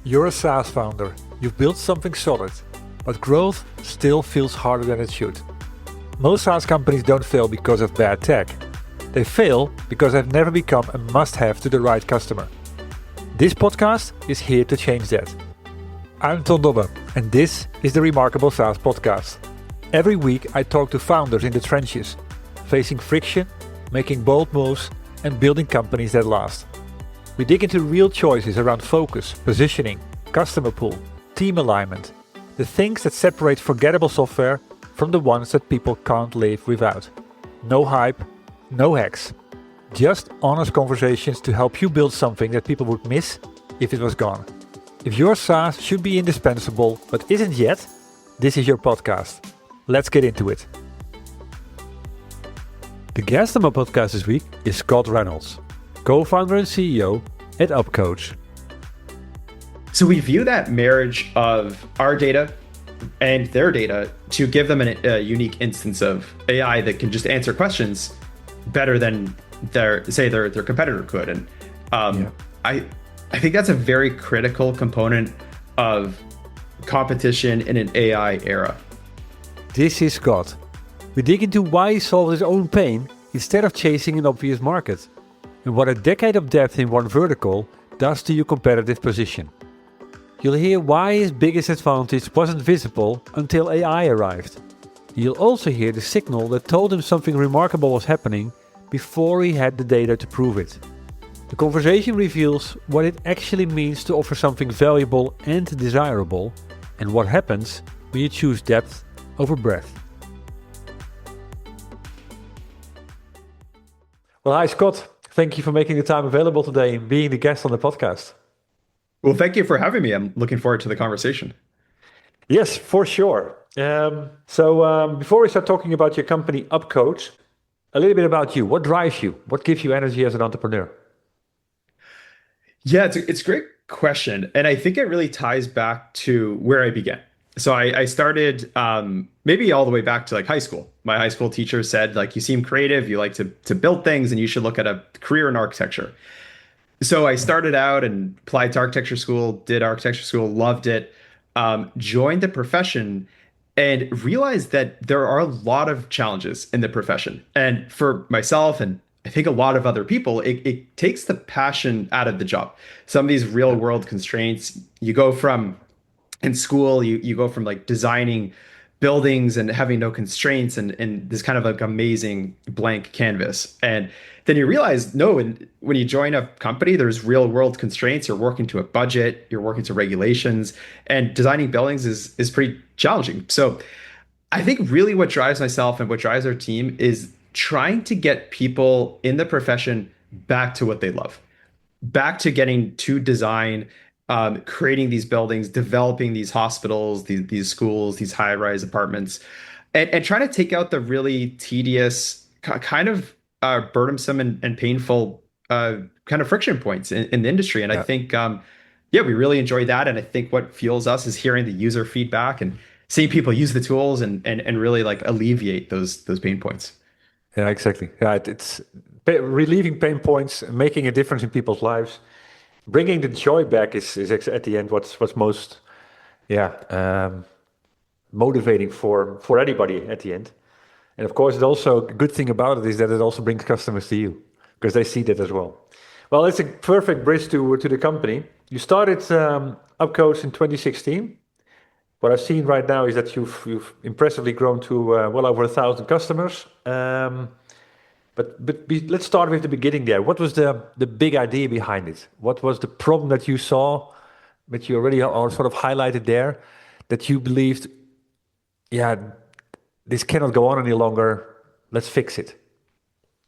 You're a SaaS founder, you've built something solid, but growth still feels harder than it should. Most SaaS companies don't fail because of bad tech. They fail because they've never become a must-have to the right customer. This podcast is here to change that. I'm Ton Dobbe, and this is the Remarkable SaaS Podcast. Every week I talk to founders in the trenches, facing friction, making bold moves, and building companies that last. We dig into real choices around focus, positioning, customer pool, team alignment, the things that separate forgettable software from the ones that people can't live without. No hype, no hacks. Just honest conversations to help you build something that people would miss if it was gone. If your SaaS should be indispensable but isn't yet, this is your podcast. Let's get into it. The guest on my podcast this week is Scott Reynolds, co-founder and CEO at UpCodes. So we view that marriage of our data and their data to give them a unique instance of AI that can just answer questions better than their competitor could. And I think that's a very critical component of competition in an AI era. This is Scott. We dig into why he solved his own pain instead of chasing an obvious market, and what a decade of depth in one vertical does to your competitive position. You'll hear why his biggest advantage wasn't visible until AI arrived. You'll also hear the signal that told him something remarkable was happening before he had the data to prove it. The conversation reveals what it actually means to offer something valuable and desirable, and what happens when you choose depth over breadth. Well, hi Scott. Thank you for making the time available today and being the guest on the podcast. Well, thank you for having me. I'm looking forward to the conversation. Yes, for sure. So before we start talking about your company, UpCodes, a little bit about you. What drives you? What gives you energy as an entrepreneur? Yeah, it's a great question. And I think it really ties back to where I began. So I started maybe all the way back to like high school. My high school teacher said, like, you seem creative, you like to build things, and you should look at a career in architecture. So I started out and applied to architecture school, did architecture school, loved it, joined the profession, and realized that there are a lot of challenges in the profession. And for myself, and I think a lot of other people, it takes the passion out of the job. Some of these real world constraints, you go from in school, you go from like designing buildings and having no constraints and this kind of like amazing blank canvas. And then you realize, no, when you join a company, there's real world constraints. You're working to a budget, you're working to regulations, and designing buildings is pretty challenging. So I think really what drives myself and what drives our team is trying to get people in the profession back to what they love, back to getting to design, creating these buildings, developing these hospitals, these schools, these high-rise apartments, and trying to take out the really tedious, kind of burdensome and painful kind of friction points in the industry. And I think, we really enjoy that. And I think what fuels us is hearing the user feedback and seeing people use the tools and really like alleviate those pain points. Yeah, exactly. Yeah, it's relieving pain points, making a difference in people's lives. Bringing the joy back is at the end what's most motivating for anybody at the end. And of course, it also a good thing about it is that it also brings customers to you because they see that as well. Well, it's a perfect bridge to the company. You started UpCodes in 2016. What I've seen right now is that you've impressively grown to well over 1,000 customers. But let's start with the beginning there. What was the big idea behind it? What was the problem that you saw, that you already are sort of highlighted there, that you believed, this cannot go on any longer, let's fix it?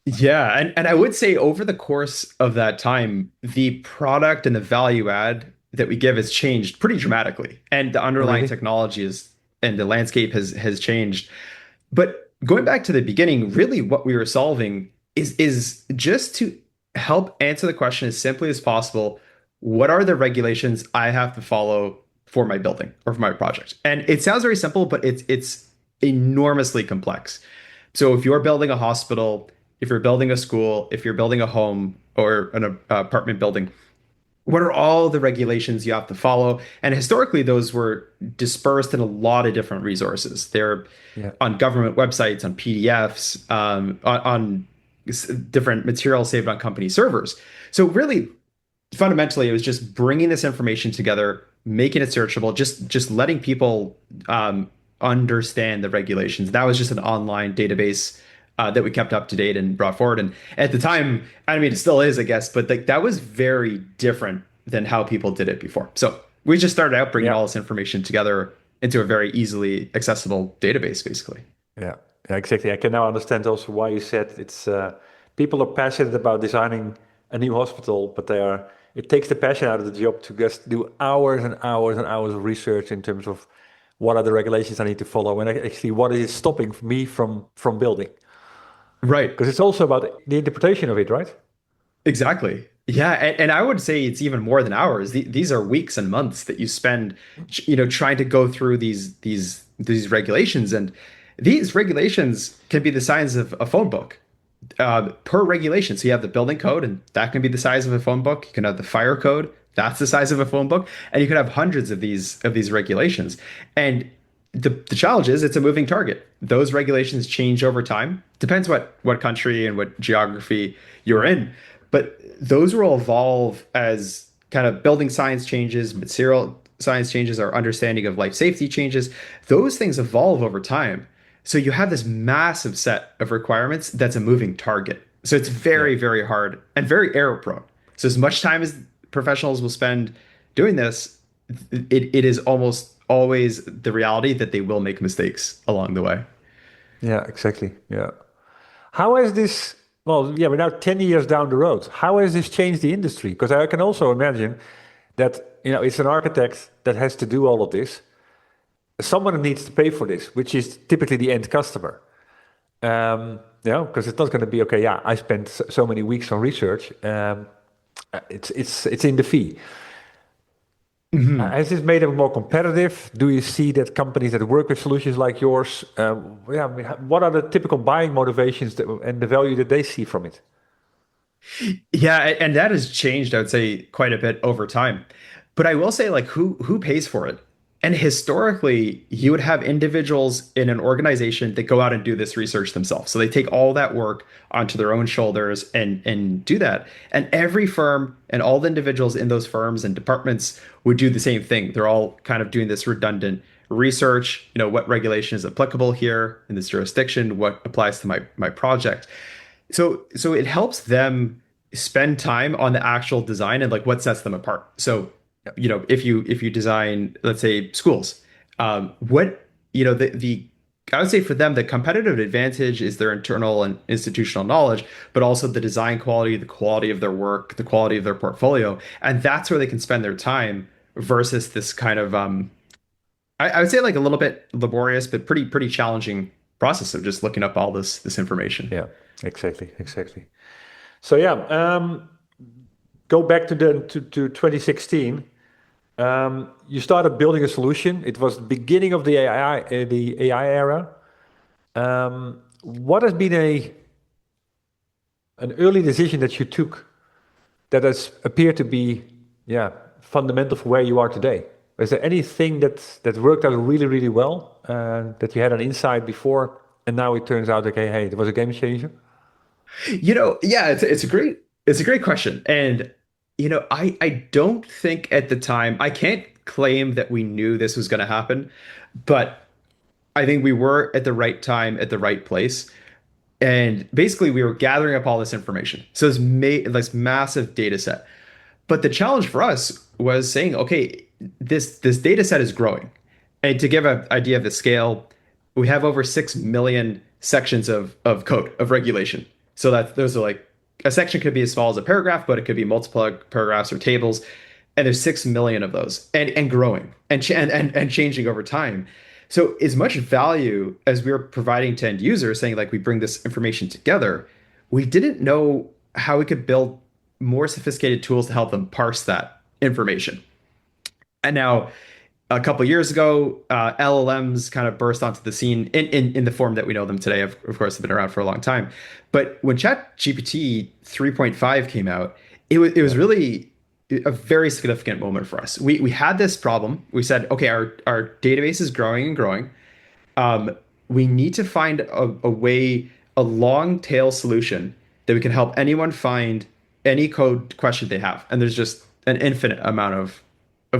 Yeah, and I would say over the course of that time, the product and the value add that we give has changed pretty dramatically. And the underlying technology and the landscape has changed. But going back to the beginning, really what we were solving is just to help answer the question as simply as possible. What are the regulations I have to follow for my building or for my project? And it sounds very simple, but it's enormously complex. So if you're building a hospital, if you're building a school, if you're building a home or an apartment building, what are all the regulations you have to follow? And historically, those were dispersed in a lot of different resources. They're Yeah. on government websites, on PDFs, on different materials saved on company servers. So really, fundamentally, it was just bringing this information together, making it searchable, just letting people understand the regulations. That was just an online database that we kept up to date and brought forward. And at the time, I mean, it still is, I guess, but like that was very different than how people did it before. So we just started out bringing Yeah. all this information together into a very easily accessible database, basically. Yeah, yeah, exactly. I can now understand also why you said it's people are passionate about designing a new hospital, but they are it takes the passion out of the job to just do hours and hours and hours of research in terms of what are the regulations I need to follow, and actually what is stopping me from building. Right. Because it's also about the interpretation of it, right? Exactly. Yeah, and I would say it's even more than hours. These are weeks and months that you spend, trying to go through these regulations, and these regulations can be the size of a phone book per regulation. So you have the building code, and that can be the size of a phone book. You can have the fire code, that's the size of a phone book, and you can have hundreds of these regulations. And the challenge is it's a moving target. Those regulations change over time. Depends what country and what geography you're in, but those will evolve as kind of building science changes, material science changes, our understanding of life safety changes. Those things evolve over time. So you have this massive set of requirements that's a moving target. So it's Yeah. very, very hard and very error prone. So as much time as professionals will spend doing this, it is almost always the reality that they will make mistakes along the way. Yeah, exactly. Yeah. How has this, well, yeah, we're now 10 years down the road. How has this changed the industry? Because I can also imagine that, it's an architect that has to do all of this. Someone needs to pay for this, which is typically the end customer. Because it's not going to be, okay, yeah, I spent so many weeks on research. It's in the fee. Mhm. Has this made it more competitive? Do you see that companies that work with solutions like yours, yeah, I mean, what are the typical buying motivations and the value that they see from it? Yeah, and that has changed, I would say, quite a bit over time. But I will say, like, who pays for it? And historically, you would have individuals in an organization that go out and do this research themselves. So they take all that work onto their own shoulders and do that. And every firm and all the individuals in those firms and departments would do the same thing. They're all kind of doing this redundant research, what regulation is applicable here in this jurisdiction, what applies to my project. So it helps them spend time on the actual design and like what sets them apart. So, if you design, let's say, schools, what the I would say for them the competitive advantage is their internal and institutional knowledge, but also the design quality, the quality of their work, the quality of their portfolio, and that's where they can spend their time versus this kind of I would say like a little bit laborious, but pretty challenging process of just looking up all this information. Yeah, exactly, exactly. So yeah, go back to 2016. You started building a solution. It was the beginning of the AI era. What has been an early decision that you took that has appeared to be, yeah, fundamental for where you are today? Is there anything that worked out really, really well, that you had an insight before, and now it turns out, okay, hey, it was a game changer? Yeah, it's a great question. And I don't think at the time, I can't claim that we knew this was going to happen, but I think we were at the right time at the right place. And basically we were gathering up all this information. So this massive data set. But the challenge for us was saying, okay, this data set is growing. And to give an idea of the scale, we have over 6 million sections of code, of regulation. So that those are like a section could be as small as a paragraph, but it could be multiple paragraphs or tables. And there's 6 million of those and growing and changing over time. So as much value as we were providing to end users, saying like we bring this information together, we didn't know how we could build more sophisticated tools to help them parse that information. And now, a couple of years ago, LLMs kind of burst onto the scene in the form that we know them today. Of course, they've been around for a long time. But when ChatGPT 3.5 came out, it was really a very significant moment for us. We had this problem. We said, okay, our database is growing and growing. Um, we need to find a way, a long tail solution that we can help anyone find any code question they have. And there's just an infinite amount of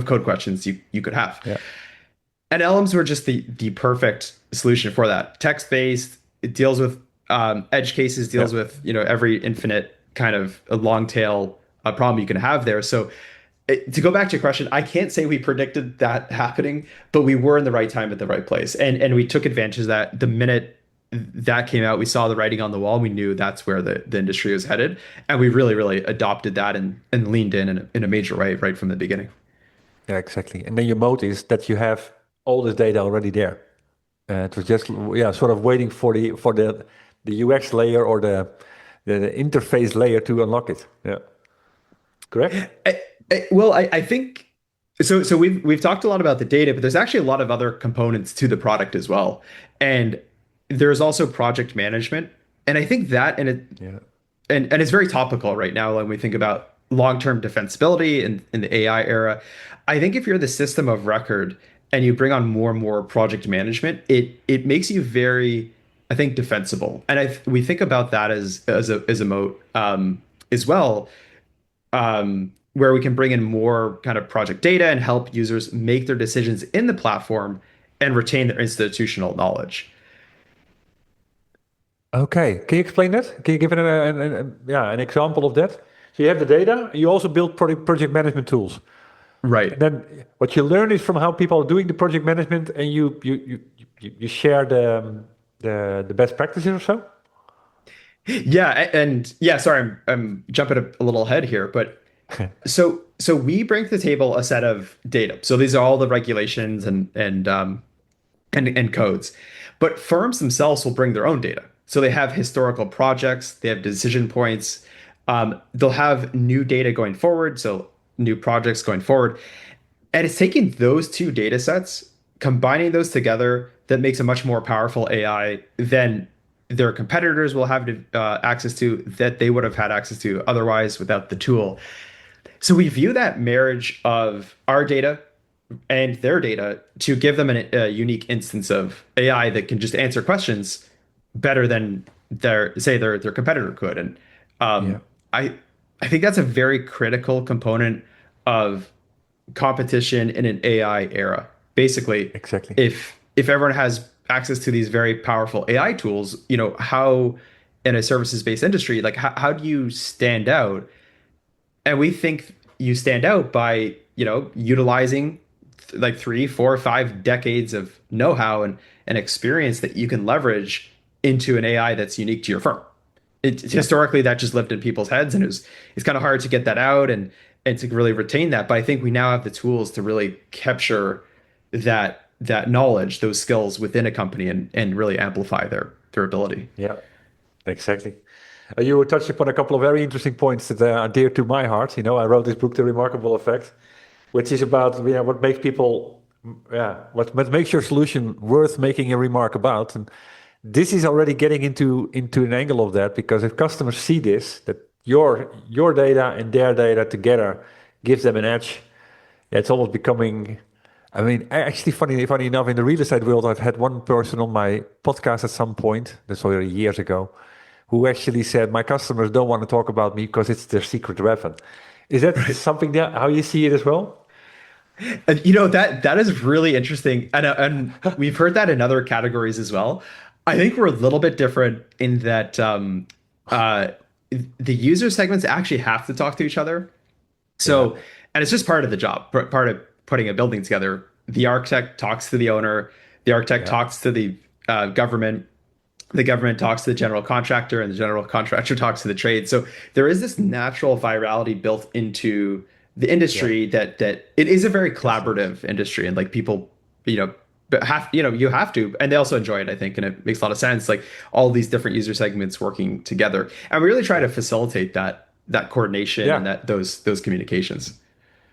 code questions you could have. Yeah. And LMs were just the perfect solution for that. Text-based, it deals with edge cases, deals with every infinite kind of a long tail problem you can have there. So to go back to your question, I can't say we predicted that happening, but we were in the right time at the right place. And we took advantage of that. The minute that came out, we saw the writing on the wall. We knew that's where the industry was headed. And we really, really adopted that and leaned in a major way right from the beginning. Yeah, exactly. And then your moat is that you have all this data already there. It was just sort of waiting for the UX layer or the interface layer to unlock it. Yeah, correct. Well, I think so. So we've talked a lot about the data, but there's actually a lot of other components to the product as well. And there's also project management, and I think that and it's very topical right now when we think about long-term defensibility in the AI era. I think if you're the system of record and you bring on more and more project management, it makes you very, I think, defensible. And we think about that as a moat as well, where we can bring in more kind of project data and help users make their decisions in the platform and retain their institutional knowledge. Okay, can you explain that? Can you give an example of that? So you have the data, you also build project management tools. Right. And then what you learn is from how people are doing the project management, and you share the best practices or so. Yeah, and yeah, sorry, I'm jumping a little ahead here, but so we bring to the table a set of data. So these are all the regulations and codes, but firms themselves will bring their own data. So they have historical projects, they have decision points, they'll have new data going forward, so new projects going forward. And it's taking those two data sets, combining those together, that makes a much more powerful AI than their competitors will have access to, that they would have had access to otherwise without the tool. So we view that marriage of our data and their data to give them a unique instance of AI that can just answer questions better than their competitor could. And I think that's a very critical component of competition in an AI era. Basically, exactly. If everyone has access to these very powerful AI tools, how in a services-based industry, like how do you stand out? And we think you stand out by, utilizing like 3, 4, 5 decades of know-how and experience that you can leverage into an AI that's unique to your firm. Historically, that just lived in people's heads, and it's kind of hard to get that out and to really retain that. But I think we now have the tools to really capture that knowledge, those skills within a company and really amplify their ability. Yeah, exactly. You touched upon a couple of very interesting points that are dear to my heart. I wrote this book, The Remarkable Effect, which is about what makes people, what makes your solution worth making a remark about. And this is already getting into an angle of that, because if customers see this, that your data and their data together gives them an edge, it's almost becoming. I mean, actually, funny enough, in the real estate world, I've had one person on my podcast at some point, that's already years ago, who actually said, my customers don't want to talk about me because it's their secret weapon. Is that something that how you see it as well? That is really interesting. And we've heard that in other categories as well. I think we're a little bit different in that the user segments actually have to talk to each other. So, and it's just part of the job, part of putting a building together. The architect talks to the owner, the architect talks to the government talks to the general contractor, and the general contractor talks to the trade. So there is this natural virality built into the industry that it is a very collaborative industry, and like people, you have to, and they also enjoy it, I think, and it makes a lot of sense. Like all these different user segments working together, and we really try to facilitate that coordination and those communications.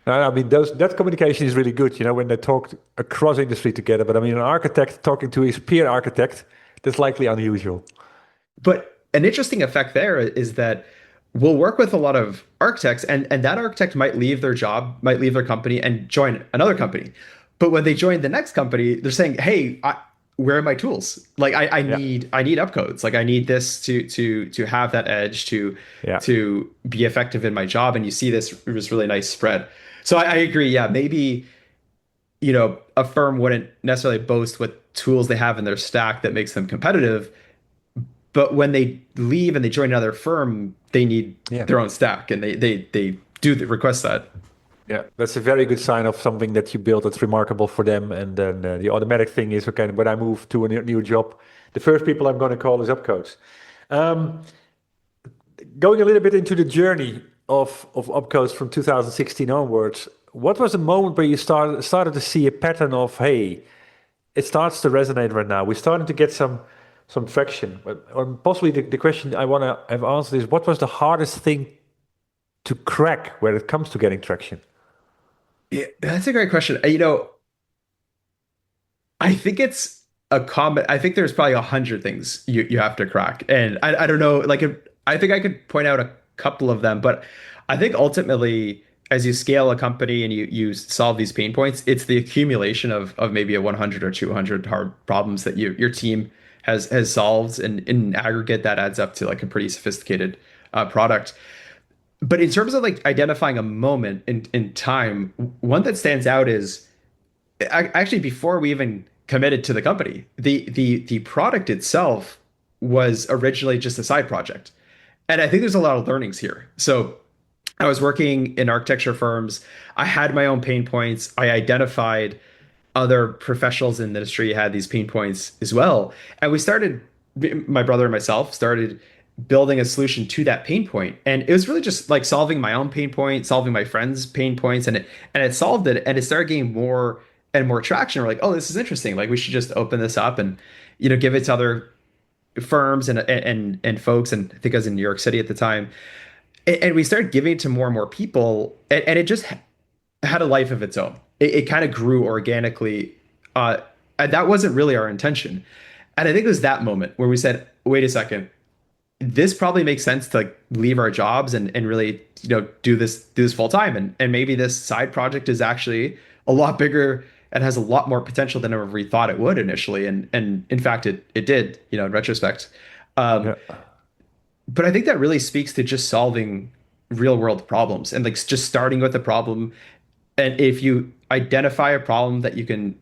I mean, that communication is really good, when they talk across industry together. But I mean, an architect talking to his peer architect, that's likely unusual. But an interesting effect there is that we'll work with a lot of architects, and that architect might leave their job, might leave their company and join another company. But when they join the next company, they're saying, "Hey, where are my tools? Like Yeah. I need UpCodes. Like I need this to have that edge Yeah. to be effective in my job." And you see this really nice spread. So I agree. Yeah, maybe a firm wouldn't necessarily boast what tools they have in their stack that makes them competitive, but when they leave and they join another firm, they need Yeah. their own stack, and they do request that. Yeah, that's a very good sign of something that you built that's remarkable for them. And then the automatic thing is, okay, when I move to a new job, the first people I'm going to call is UpCodes. Um, Going a little bit into the journey of UpCodes from 2016 onwards, what was the moment where you started to see a pattern of, hey, it starts to resonate right now. We're starting to get some traction. Or possibly the question I want to have answered is, what was the hardest thing to crack when it comes to getting traction? Yeah, that's a great question. I think it's a common. I think there's probably 100 things you have to crack, and I don't know. Like I think I could point out a couple of them, but I think ultimately, as you scale a company and you solve these pain points, it's the accumulation of maybe a 100 or 200 hard problems that your team has solved, and in aggregate that adds up to like a pretty sophisticated product. But in terms of like identifying a moment in time, one that stands out is actually before we even committed to the company, the product itself was originally just a side project. And I think there's a lot of learnings here. So I was working in architecture firms. I had my own pain points. I identified other professionals in the industry had these pain points as well. And we started, my brother and myself started building a solution to that pain point. And it was really just like solving my own pain point, solving my friends' pain points, and it solved it. And it started getting more and more traction. We're like, oh, this is interesting. Like we should just open this up and give it to other firms and folks. And I think I was in New York City at the time. And we started giving it to more and more people, and it just had a life of its own. It kind of grew organically, and that wasn't really our intention. And I think it was that moment where we said, "Wait a second, this probably makes sense to like leave our jobs and really do this full time, and maybe this side project is actually a lot bigger and has a lot more potential than ever we thought it would initially, and in fact it did in retrospect." Yeah. But I think that really speaks to just solving real world problems and like just starting with a problem. And if you identify a problem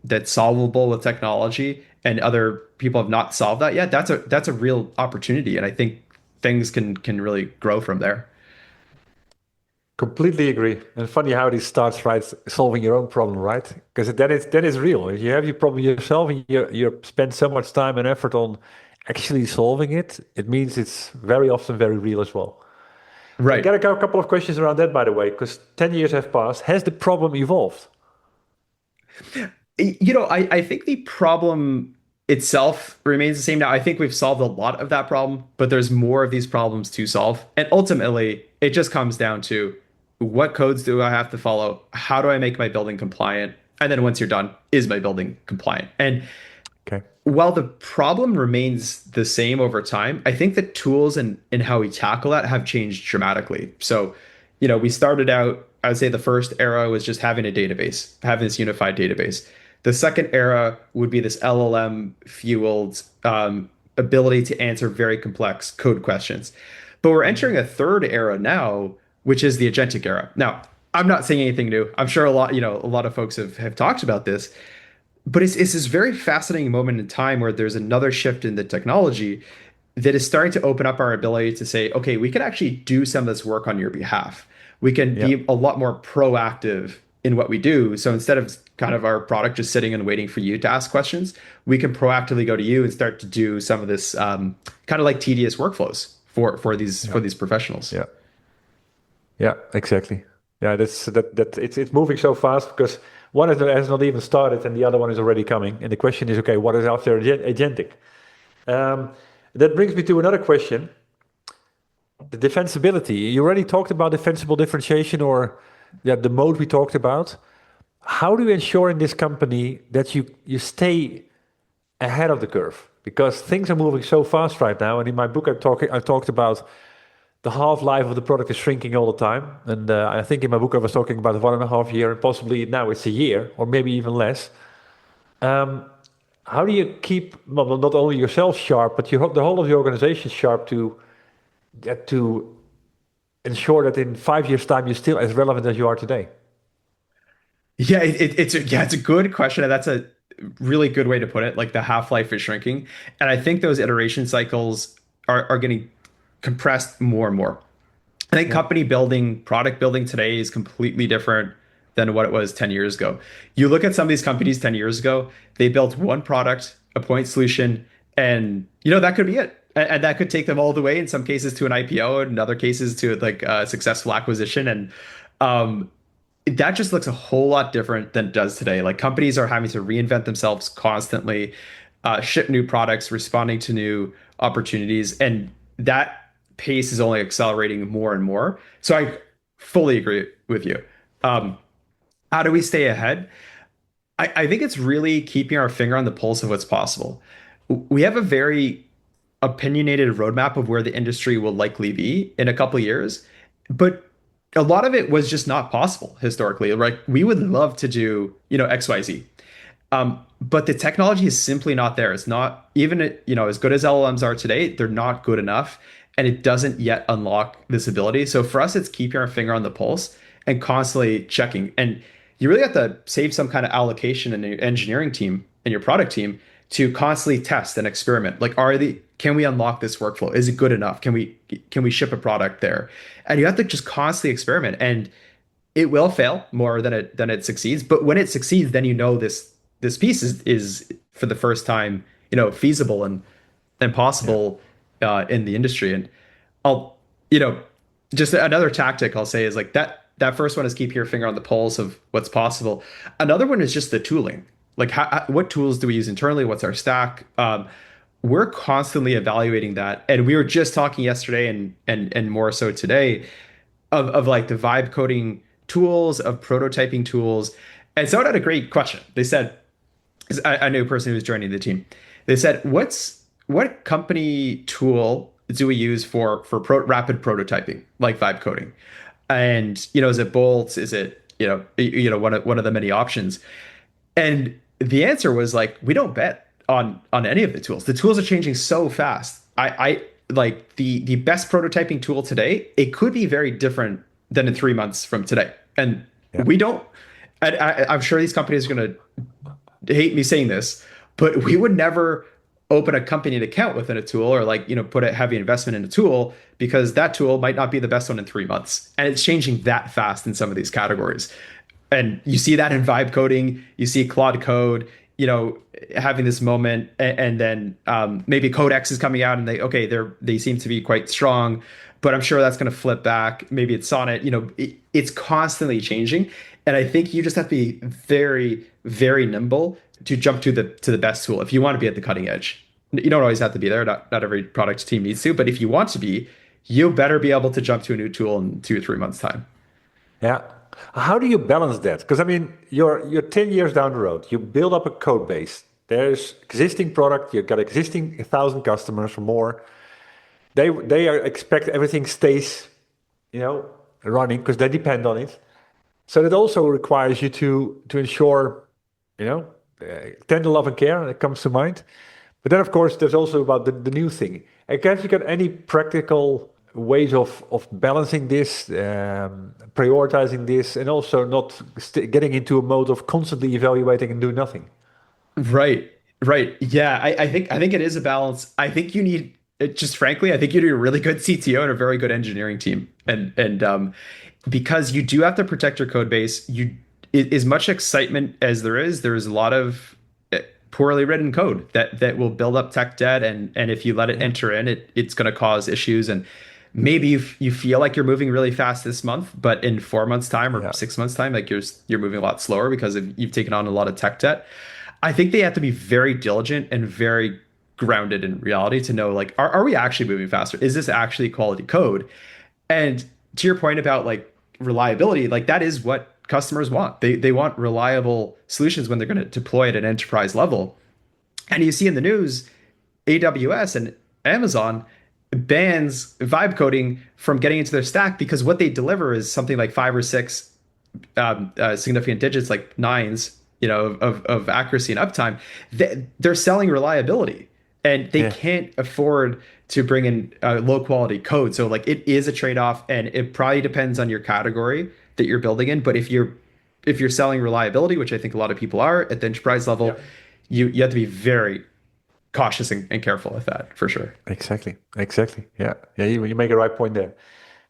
that's solvable with technology and other people have not solved that yet, that's a real opportunity. And I think things can really grow from there. Completely agree. And funny how this starts, right? Solving your own problem, right? Because then it's real. If you have your problem yourself and you spend so much time and effort on actually solving it, it means it's very often very real as well. I Right. got a couple of questions around that, by the way, because 10 years have passed. Has the problem evolved? I think the problem itself remains the same now. I think we've solved a lot of that problem, but there's more of these problems to solve. And ultimately, it just comes down to what codes do I have to follow? How do I make my building compliant? And then once you're done, is my building compliant? And Okay. while the problem remains the same over time, I think the tools and how we tackle that have changed dramatically. So, we started out, I would say the first era was just having a database, having this unified database. The second era would be this LLM fueled ability to answer very complex code questions. But we're entering a third era now, which is the agentic era. Now, I'm not saying anything new. I'm sure a lot of folks have talked about this, but it's this very fascinating moment in time where there's another shift in the technology that is starting to open up our ability to say, okay, we can actually do some of this work on your behalf. We can Yeah. be a lot more proactive in what we do. So instead of kind of our product just sitting and waiting for you to ask questions, we can proactively go to you and start to do some of this kind of like tedious workflows for these professionals. Yeah. Yeah, exactly. Yeah, that it's moving so fast because one has not even started and the other one is already coming. And the question is, okay, what is out there agentic? Um, that brings me to another question: the defensibility. You already talked about defensible differentiation, or the mode we talked about. How do you ensure in this company that you stay ahead of the curve? Because things are moving so fast right now. And in my book, I talked about the half-life of the product is shrinking all the time. And I think in my book I was talking about 1.5 year, and possibly now it's a year or maybe even less. Um, how do you keep well, not only yourself sharp, but the whole of the organization sharp to get to ensure that in 5 years' time you're still as relevant as you are today? Yeah, it's a good question, and that's a really good way to put it. Like the half-life is shrinking, and I think those iteration cycles are getting compressed more and more. I think Yeah. company building, product building today is completely different than what it was 10 years ago. You look at some of these companies 10 years ago, they built one product, a point solution, and that could be it. And that could take them all the way in some cases to an IPO, and in other cases to like a successful acquisition. And um, that just looks a whole lot different than it does today. Like companies are having to reinvent themselves constantly, ship new products, responding to new opportunities, and that pace is only accelerating more and more. So I fully agree with you. Um, how do we stay ahead? I think it's really keeping our finger on the pulse of what's possible. We have a very opinionated roadmap of where the industry will likely be in a couple of years, but a lot of it was just not possible historically. Like we would love to do, XYZ. But the technology is simply not there. It's not even, as good as LLMs are today, they're not good enough. And it doesn't yet unlock this ability. So for us, it's keeping our finger on the pulse and constantly checking. And you really have to save some kind of allocation in your engineering team and your product team to constantly test and experiment. Like, can we unlock this workflow? Is it good enough? Can we ship a product there? And you have to just constantly experiment. And it will fail more than it succeeds. But when it succeeds, then this piece is for the first time, feasible and possible in the industry. And I'll, just another tactic I'll say is like that first one is keep your finger on the pulse of what's possible. Another one is just the tooling. Like what tools do we use internally? What's our stack? We're constantly evaluating that. And we were just talking yesterday and more so today of like the vibe coding tools, of prototyping tools. And someone had a great question. They said, 'cause I knew a person who was joining the team. They said, what company tool do we use for rapid prototyping, like vibe coding? And, is it Bolt? Is it, one of the many options? And the answer was like, we don't bet on any of the tools. The tools are changing so fast. I like the best prototyping tool today, it could be very different than in 3 months from today. And we don't, I'm sure these companies are going to hate me saying this, but we would never open a company account within a tool or like, put a heavy investment in a tool because that tool might not be the best one in 3 months. And it's changing that fast in some of these categories. And you see that in vibe coding, you see Claude Code, having this moment, and then maybe Codex is coming out and they seem to be quite strong, but I'm sure that's going to flip back. Maybe it's Sonnet, it's constantly changing. And I think you just have to be very, very nimble to jump to the best tool if you want to be at the cutting edge. You don't always have to be there. Not every product team needs to, but if you want to be, you better be able to jump to a new tool in 2 or 3 months time. Yeah. How do you balance that? Because I mean, you're 10 years down the road. You build up a code base. There's existing product. You've got existing 1,000 customers or more. Expect everything stays, running because they depend on it. So that also requires you to ensure, tender love and care. That comes to mind. But then, of course, there's also about the new thing. Have you got any practical ways of balancing this, prioritizing this, and also not getting into a mode of constantly evaluating and doing nothing? Right. Yeah, I think it is a balance. I think you need, just frankly, I think you need a really good CTO and a very good engineering team. And because you do have to protect your code base, as much excitement as there's a lot of poorly written code that will build up tech debt, and if you let it enter in, it's going to cause issues. And maybe you feel like you're moving really fast this month, but in 4 months time or 6 months time, like you're moving a lot slower because you've taken on a lot of tech debt. I think they have to be very diligent and very grounded in reality to know, like, are we actually moving faster? Is this actually quality code? And to your point about like reliability, like that is what customers want. They want reliable solutions when they're going to deploy at an enterprise level. And you see in the news, AWS and Amazon, bans vibe coding from getting into their stack because what they deliver is something like 5 or 6 significant digits, like nines, of accuracy and uptime. They're selling reliability, and they Yeah. can't afford to bring in low quality code. So like it is a trade-off, and it probably depends on your category that you're building in. But if you're selling reliability, which I think a lot of people are at the enterprise level, Yeah. you have to be very cautious and careful with that for sure. Exactly. Exactly. Yeah. Yeah. You make a right point there.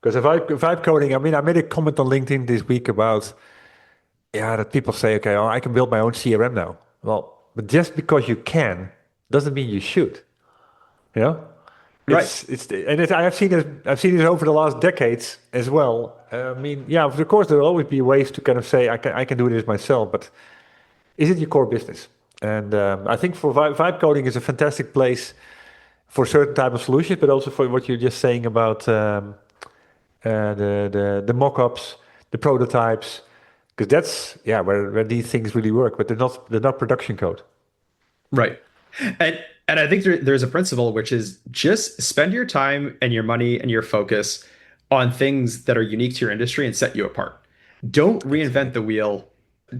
Because if vibe coding, I mean, I made a comment on LinkedIn this week about, yeah, that people say, okay, I can build my own CRM now. Well, but just because you can doesn't mean you should. You know, Right. I've seen it over the last decades as well. I mean, yeah, of course there will always be ways to kind of say I can do this myself, but is it your core business? And I think for vibe coding is a fantastic place for certain type of solutions, but also for what you're just saying about the mock-ups, the prototypes, because that's where these things really work, but they're not production code. Right. And I think there's a principle which is just spend your time and your money and your focus on things that are unique to your industry and set you apart. Don't reinvent the wheel.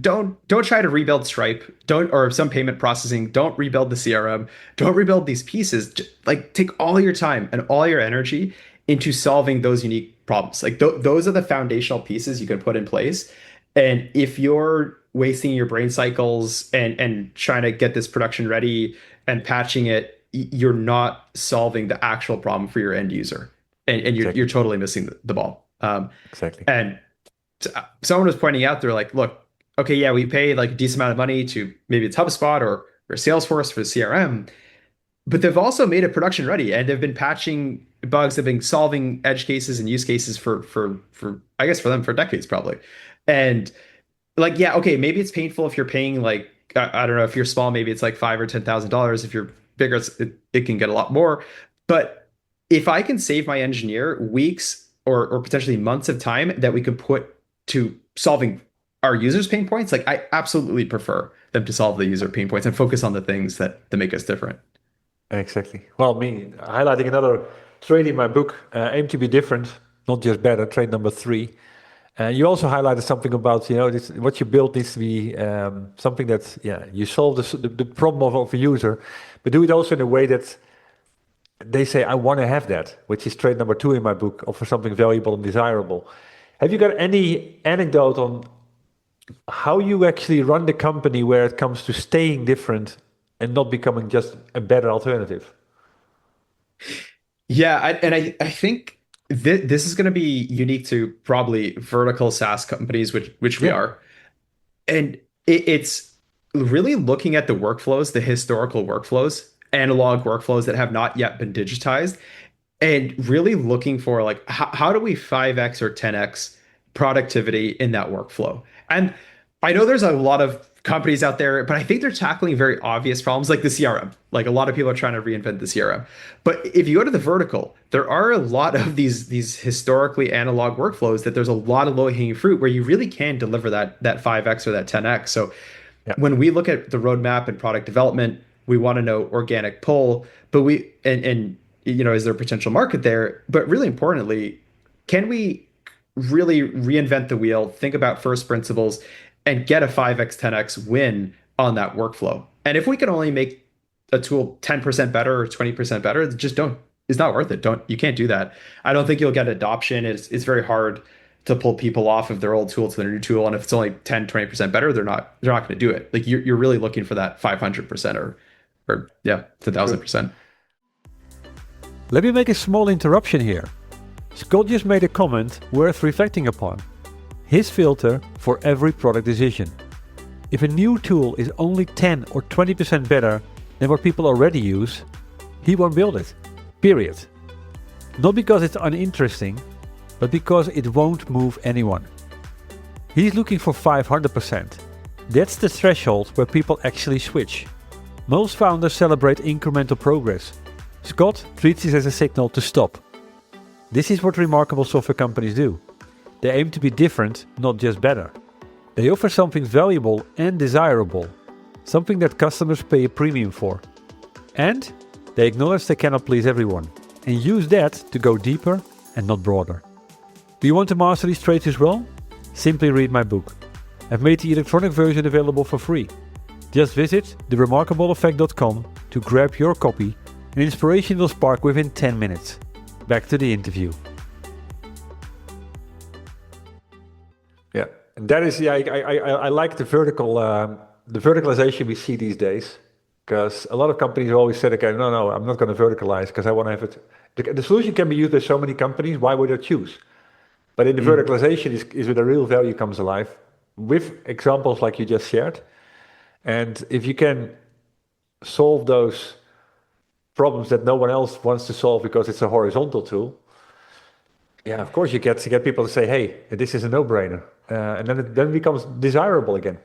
Don't try to rebuild Stripe. Don't or some payment processing. Don't rebuild the CRM. Don't rebuild these pieces. Like take all your time and all your energy into solving those unique problems. Like those are the foundational pieces you can put in place. And if you're wasting your brain cycles and trying to get this production ready and patching it, you're not solving the actual problem for your end user, and you're totally missing the ball. Exactly. And someone was pointing out, they're like, look, okay, yeah, we pay like a decent amount of money to maybe it's HubSpot or Salesforce for the CRM, but they've also made it production ready, and they've been patching bugs, they've been solving edge cases and use cases for I guess for them for decades probably. And like, yeah, okay, maybe it's painful if you're paying like I don't know, if you're small, maybe it's like $5,000 or $10,000. If you're bigger, it can get a lot more. But if I can save my engineer weeks or potentially months of time that we could put to solving our users' pain points, like I absolutely prefer them to solve the user pain points and focus on the things that make us different. Exactly. Well, me highlighting another trait in my book, aim to be different, not just better. Trait number 3. You also highlighted something about what you build needs to be something that you solve the problem of a user, but do it also in a way that they say I want to have that, which is trait number 2 in my book, offer something valuable and desirable. Have you got any anecdote on how you actually run the company where it comes to staying different and not becoming just a better alternative? Yeah, I think this is going to be unique to probably vertical SaaS companies, which we are, and it's really looking at the workflows, the historical workflows, analog workflows that have not yet been digitized, and really looking for like how do we 5x or 10x productivity in that workflow. And I know there's a lot of companies out there, but I think they're tackling very obvious problems like the CRM. Like a lot of people are trying to reinvent the CRM. But if you go to the vertical, there are a lot of these historically analog workflows that there's a lot of low-hanging fruit where you really can deliver that 5x or that 10x. So when we look at the roadmap and product development, we want to know organic pull, but is there a potential market there? But really importantly, can we really reinvent the wheel, think about first principles, and get a 5x, 10x win on that workflow? And if we can only make a tool 10% better or 20% better, it's not worth it. You can't do that. I don't think you'll get adoption. It's very hard to pull people off of their old tool to their new tool. And if it's only 10, 20% better, they're not going to do it. Like you're really looking for that 500% or 1,000%. Let me make a small interruption here. Scott just made a comment worth reflecting upon. His filter for every product decision. If a new tool is only 10 or 20% better than what people already use, he won't build it. Period. Not because it's uninteresting, but because it won't move anyone. He's looking for 500%. That's the threshold where people actually switch. Most founders celebrate incremental progress. Scott treats this as a signal to stop. This is what remarkable software companies do. They aim to be different, not just better. They offer something valuable and desirable, something that customers pay a premium for. And they acknowledge they cannot please everyone. and use that to go deeper and not broader. Do you want to master these traits as well? Simply read my book. I've made the electronic version available for free. Just visit theremarkableeffect.com to grab your copy, and inspiration will spark within 10 minutes. Back to the interview. Yeah, and that is, I like the verticalization we see these days, because a lot of companies always said, okay, no, I'm not going to verticalize because I want to have it. The solution can be used by so many companies, why would I choose? But in the verticalization is where the real value comes alive, with examples like you just shared. And if you can solve those problems that no one else wants to solve because it's a horizontal tool, yeah, of course you get people to say, hey, this is a no-brainer. And then it becomes desirable again.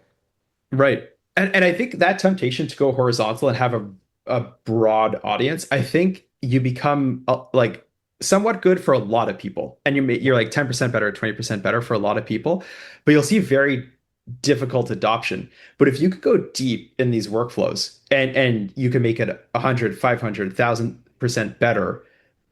Right. And I think that temptation to go horizontal and have a broad audience, I think you become like somewhat good for a lot of people. And you're like 10% better, 20% better for a lot of people, but you'll see very difficult adoption. But if you could go deep in these workflows and you can make it 100, 500, 1,000% better,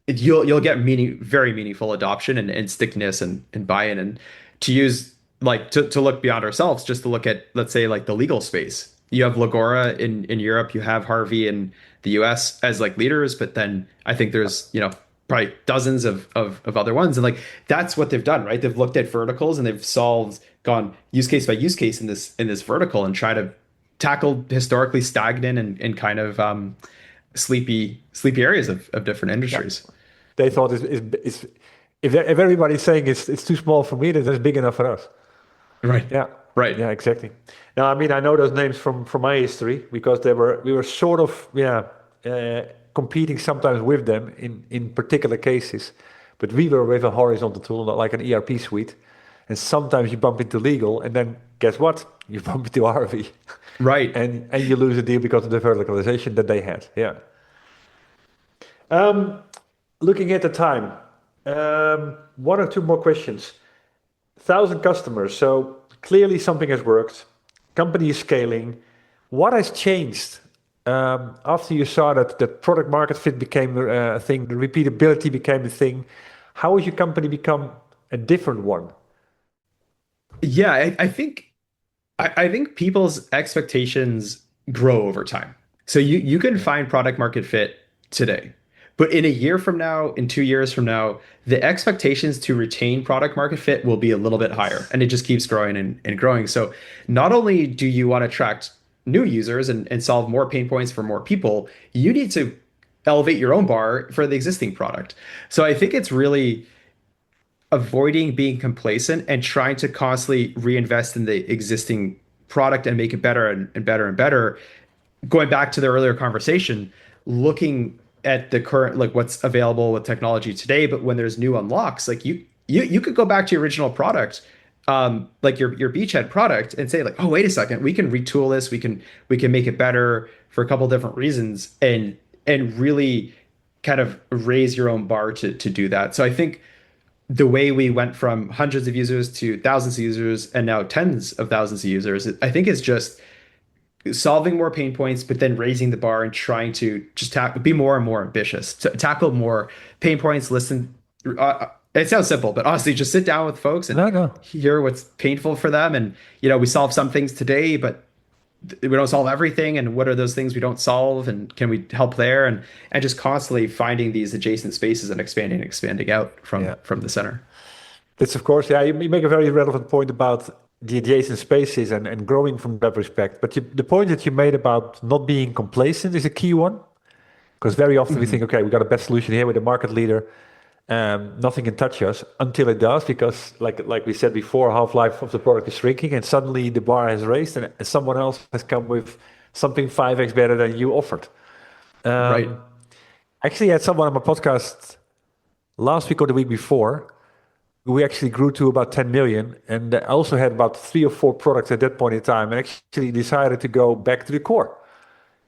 you'll get very meaningful adoption and stickiness and buy-in. And to use like to look beyond ourselves, just to look at, let's say, like the legal space. You have Legora in Europe, you have Harvey in the US as like leaders, but then I think there's, probably dozens of other ones. And like that's what they've done, right? They've looked at verticals and they've gone use case by use case in this vertical and try to tackle historically stagnant and kind of sleepy areas of different industries. Yeah. They thought it's if everybody's saying it's too small for me, then it's big enough for us. Right. Yeah. Right. Yeah, exactly. Now, I mean, I know those names from my history because we were sort of competing sometimes with them in particular cases, but we were with a horizontal tool, not like an ERP suite. And sometimes you bump into legal, and then guess what? You bump into RV. Right. And you lose a deal because of the verticalization that they had. Yeah. Looking at the time, one or two more questions. 1,000 customers, so clearly something has worked. Company is scaling. What has changed after you saw that product market fit became a thing, the repeatability became a thing? How has your company become a different one? Yeah, I think people's expectations grow over time. So you can find product market fit today. But in a year from now, in 2 years from now, the expectations to retain product market fit will be a little bit higher. And it just keeps growing and growing. So not only do you want to attract new users and solve more pain points for more people, you need to elevate your own bar for the existing product. So I think it's really avoiding being complacent and trying to constantly reinvest in the existing product and make it better and better and better. Going back to the earlier conversation, looking at the current, like what's available with technology today, but when there's new unlocks, like you could go back to your original product, like your beachhead product, and say like, oh, wait a second, we can retool this, we can make it better for a couple different reasons, and really kind of raise your own bar to do that. So I think the way we went from hundreds of users to thousands of users and now tens of thousands of users, I think is just solving more pain points, but then raising the bar and trying to just be more and more ambitious, to tackle more pain points, listen. It sounds simple, but honestly, just sit down with folks and hear what's painful for them. And, we solve some things today, but we don't solve everything. And what are those things we don't solve? And can we help there? And just constantly finding these adjacent spaces and expanding out from the center. It's of course, you make a very relevant point about the adjacent spaces and growing from that respect. But the point that you made about not being complacent is a key one. Because very often we think, okay, we got a best solution here with a market leader. Nothing can touch us until it does, because like we said before, half-life of the product is shrinking and suddenly the bar has raised and someone else has come with something 5x better than you offered. Right. Actually, I had someone on my podcast last week or the week before. We actually grew to about 10 million, and I also had about 3 or 4 products at that point in time, and actually decided to go back to the core,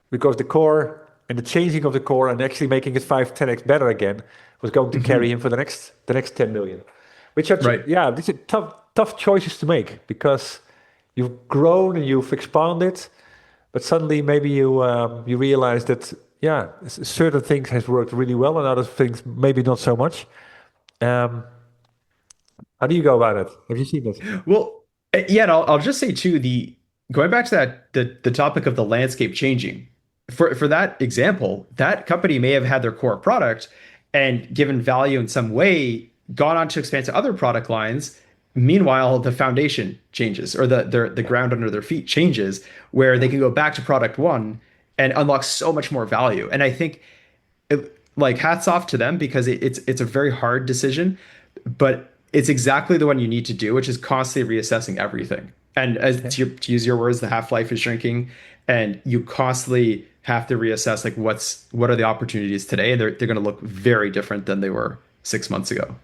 because the core and the changing of the core and actually making it 5-10x better again was going to carry him for the next 10 million. Which are these are tough choices to make, because you've grown and you've expanded, but suddenly maybe you realize that certain things has worked really well and other things maybe not so much. Um, how do you go about it? Have you seen this? Well, yeah, and I'll just say too, the going back to that the topic of the landscape changing. For that example, that company may have had their core product and given value in some way, gone on to expand to other product lines. Meanwhile, the foundation changes or the ground under their feet changes where they can go back to product one and unlock so much more value. And I think like hats off to them because it's a very hard decision, but it's exactly the one you need to do, which is constantly reassessing everything. And as to use your words, the half-life is shrinking, and you constantly have to reassess like what are the opportunities today, and they're going to look very different than they were 6 months ago.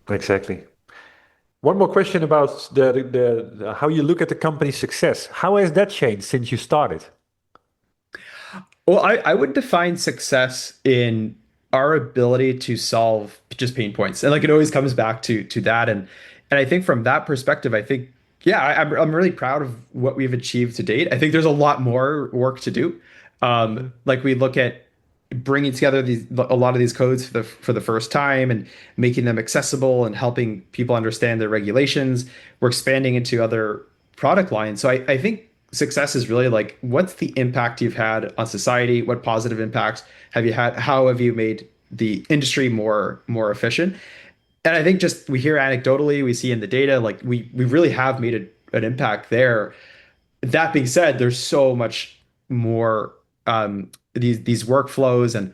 Exactly. One more question about the how you look at the company's success. How has that changed since you started? Well, I would define success in our ability to solve just pain points. And like it always comes back to that. And I think from that perspective, I think, yeah, I'm really proud of what we've achieved to date. I think there's a lot more work to do. Like we look at bringing together a lot of these codes for the first time and making them accessible and helping people understand their regulations. We're expanding into other product lines. So I think success is really like, what's the impact you've had on society? What positive impacts have you had? How have you made the industry more efficient? And I think just we hear anecdotally, we see in the data, like we really have made an impact there. That being said, there's so much more these workflows, and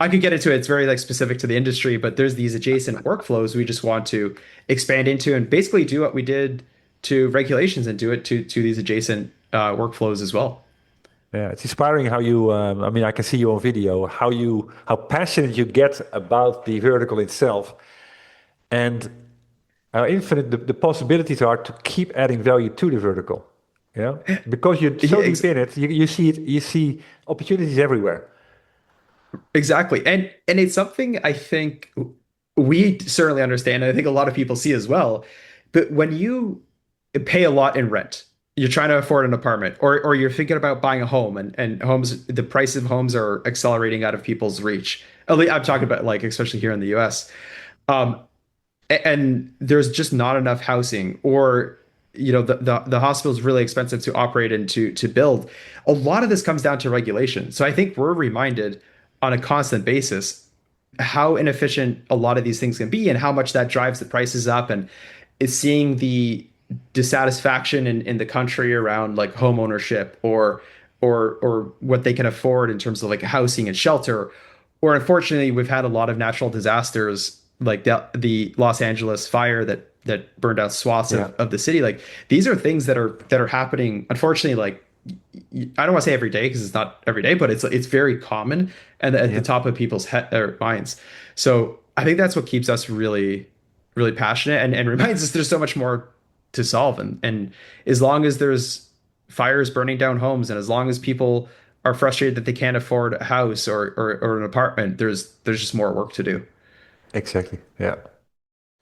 I could get into it. It's very like specific to the industry, but there's these adjacent workflows we just want to expand into and basically do what we did to regulations and do it to these adjacent workflows as well. Yeah, it's inspiring how you. I mean, I can see you on video. How passionate you get about the vertical itself, and how infinite the possibilities are to keep adding value to the vertical. Yeah, because you're so deep in it, you see it. You see opportunities everywhere. Exactly. And it's something I think we certainly understand, and I think a lot of people see as well. But when you pay a lot in rent, you're trying to afford an apartment, or you're thinking about buying a home, and homes, the price of homes are accelerating out of people's reach. At least I'm talking about like, especially here in the US. And there's just not enough housing, or the hospital is really expensive to operate and to build. A lot of this comes down to regulation. So I think we're reminded on a constant basis how inefficient a lot of these things can be and how much that drives the prices up, and is seeing the dissatisfaction in the country around like home ownership or what they can afford in terms of like housing and shelter. Or unfortunately, we've had a lot of natural disasters like the Los Angeles fire that burned out swaths of the city. Like these are things that are happening, unfortunately, like I don't want to say every day because it's not every day, but it's very common and at the top of people's minds. So I think that's what keeps us really, really passionate and reminds us there's so much more to solve. And as long as there's fires burning down homes, and as long as people are frustrated that they can't afford a house or an apartment, there's just more work to do. Exactly. Yeah.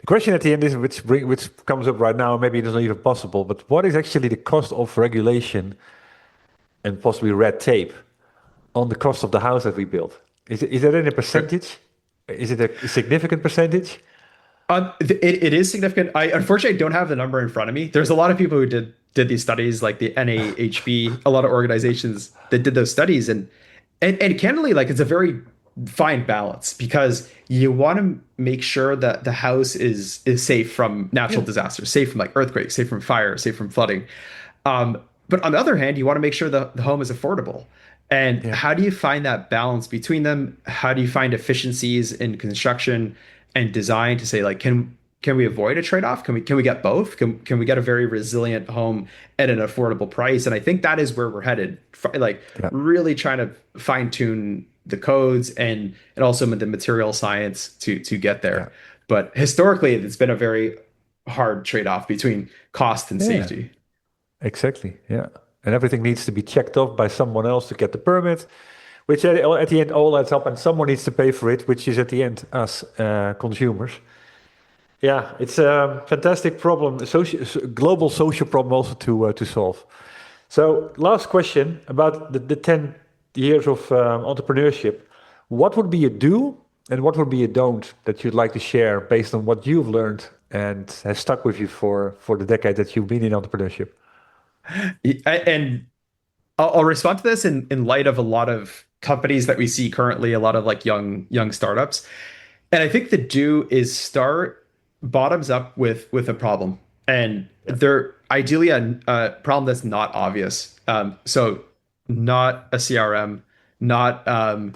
The question at the end is, which comes up right now, maybe it's not even possible, but what is actually the cost of regulation and possibly red tape on the cost of the house that we build? Is that in a percentage? Is it a significant percentage? It is significant. I unfortunately don't have the number in front of me. There's a lot of people who did these studies, like the NAHB, a lot of organizations that did those studies, and candidly, like it's a very fine balance because you want to make sure that the house is safe from natural disasters, safe from like earthquakes, safe from fire, safe from flooding. But on the other hand, you want to make sure the home is affordable. And how do you find that balance between them? How do you find efficiencies in construction and design to say like, can we avoid a trade-off? Can we get both? Can we get a very resilient home at an affordable price? And I think that is where we're headed. Really trying to fine tune the codes and also the material science to get there. Yeah. But historically, it's been a very hard trade-off between cost and safety. Exactly. Yeah. And everything needs to be checked off by someone else to get the permit, which at the end all adds up, and someone needs to pay for it, which is at the end us consumers. Yeah, it's a fantastic problem, global social problem also to solve. So last question about the 10 years of entrepreneurship, what would be a do and what would be a don't that you'd like to share based on what you've learned and has stuck with you for the decade that you've been in entrepreneurship? And I'll respond to this in light of a lot of companies that we see currently, a lot of like young startups. And I think the do is start bottoms up with a problem. And they're ideally a problem that's not obvious. So not a CRM, not a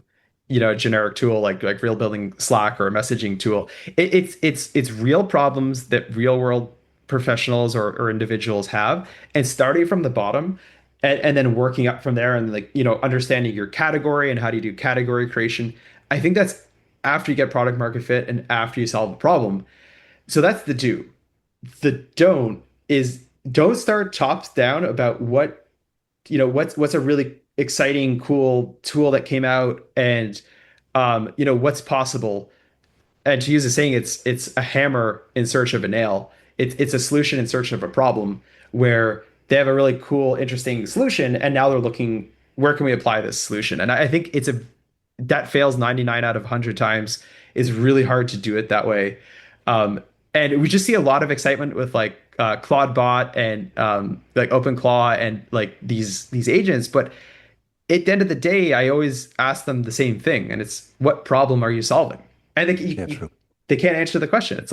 generic tool like real building Slack or a messaging tool. It's real problems that real world professionals or individuals have, and starting from the bottom and then working up from there, and understanding your category and how do you do category creation. I think that's after you get product market fit and after you solve the problem. So that's the do. The don't is don't start tops down about what's a really exciting, cool tool that came out and what's possible. And to use a saying, it's a hammer in search of a nail. It's a solution in search of a problem, where they have a really cool, interesting solution, and now they're looking, where can we apply this solution? And I think that fails 99 out of 100 times. Is really hard to do it that way. And we just see a lot of excitement with like Claude Bot and like OpenClaw and like these agents. But at the end of the day, I always ask them the same thing, and it's, what problem are you solving? And they can't answer the question. It's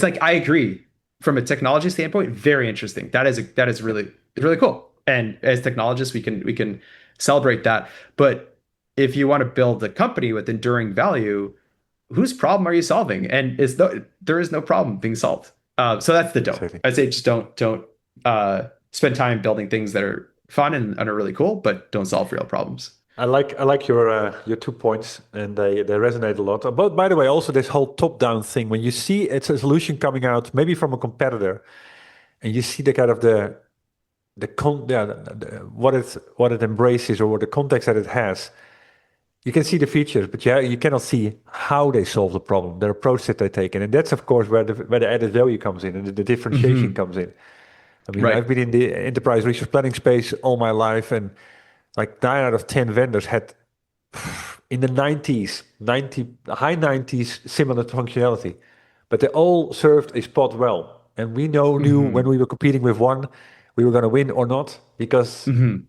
like I agree, from a technology standpoint, very interesting. That is really cool. And as technologists, we can celebrate that. But if you want to build a company with enduring value, whose problem are you solving? And there is no problem being solved. So that's the don't. Exactly. I'd say just don't spend time building things that are fun and are really cool, but don't solve real problems. I like your 2 points, and they resonate a lot. But by the way, also this whole top-down thing, when you see it's a solution coming out, maybe from a competitor, and you see the kind of what it embraces or what the context that it has, you can see the features, but you cannot see how they solve the problem, their approach that they take, and that's of course where the added value comes in and the differentiation comes in. I mean, right. I've been in the enterprise resource planning space all my life, and like 9 out of 10 vendors had in the high 90s similar functionality, but they all served a spot well, and we knew when we were competing with one, we were going to win or not, because and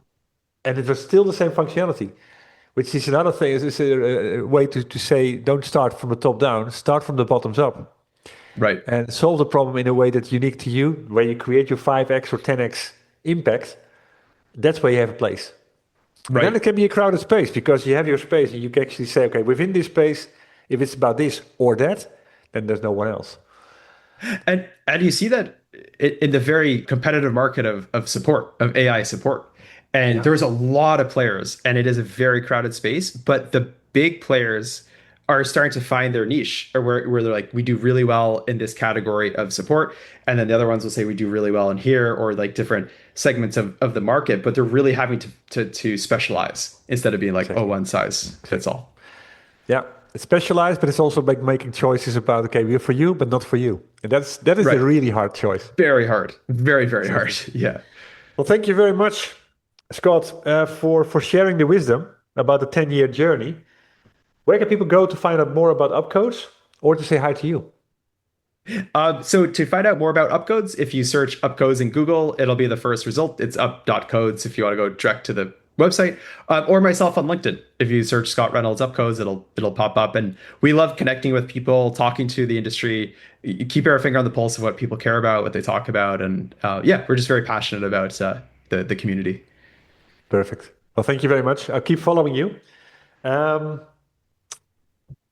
it was still the same functionality. Which is another thing, is a way to say, don't start from the top down, start from the bottoms up. Right. And solve the problem in a way that's unique to you, where you create your 5x or 10x impact. That's where you have a place. Right. And then it can be a crowded space, because you have your space and you can actually say, okay, within this space, if it's about this or that, then there's no one else. And you see that in the very competitive market of support, of AI support. And there's a lot of players, and it is a very crowded space, but the big players are starting to find their niche, or where they're like, we do really well in this category of support. And then the other ones will say we do really well in here, or like different segments of the market, but they're really having to specialize instead of being like, one size fits all. Yeah, it's specialized, but it's also like making choices about, okay, we're for you, but not for you. And that is right. A really hard choice. Very hard. Very, very hard. Yeah. Well, thank you very much, Scott, for sharing the wisdom about the 10-year journey. Where can people go to find out more about UpCodes, or to say hi to you? So to find out more about UpCodes, if you search UpCodes in Google, it'll be the first result. It's up.codes if you want to go direct to the website, or myself on LinkedIn. If you search Scott Reynolds UpCodes, it'll pop up. And we love connecting with people, talking to the industry, keep our finger on the pulse of what people care about, what they talk about. And we're just very passionate about the community. Perfect. Well, thank you very much. I'll keep following you.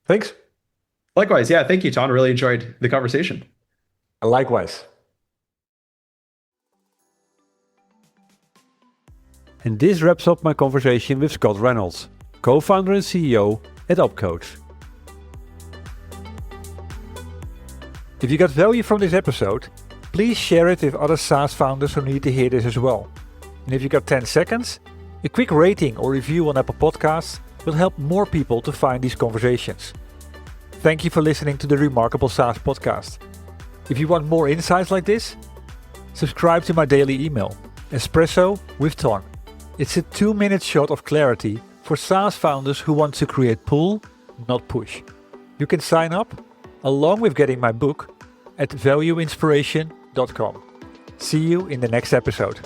Thanks. Likewise. Yeah. Thank you, Ton. Really enjoyed the conversation. Likewise. And this wraps up my conversation with Scott Reynolds, co-founder and CEO at UpCodes. If you got value from this episode, please share it with other SaaS founders who need to hear this as well. And if you got 10 seconds, a quick rating or review on Apple Podcasts will help more people to find these conversations. Thank you for listening to the Remarkable SaaS podcast. If you want more insights like this, subscribe to my daily email, Espresso with Ton. It's a 2-minute shot of clarity for SaaS founders who want to create pull, not push. You can sign up, along with getting my book, at valueinspiration.com. See you in the next episode.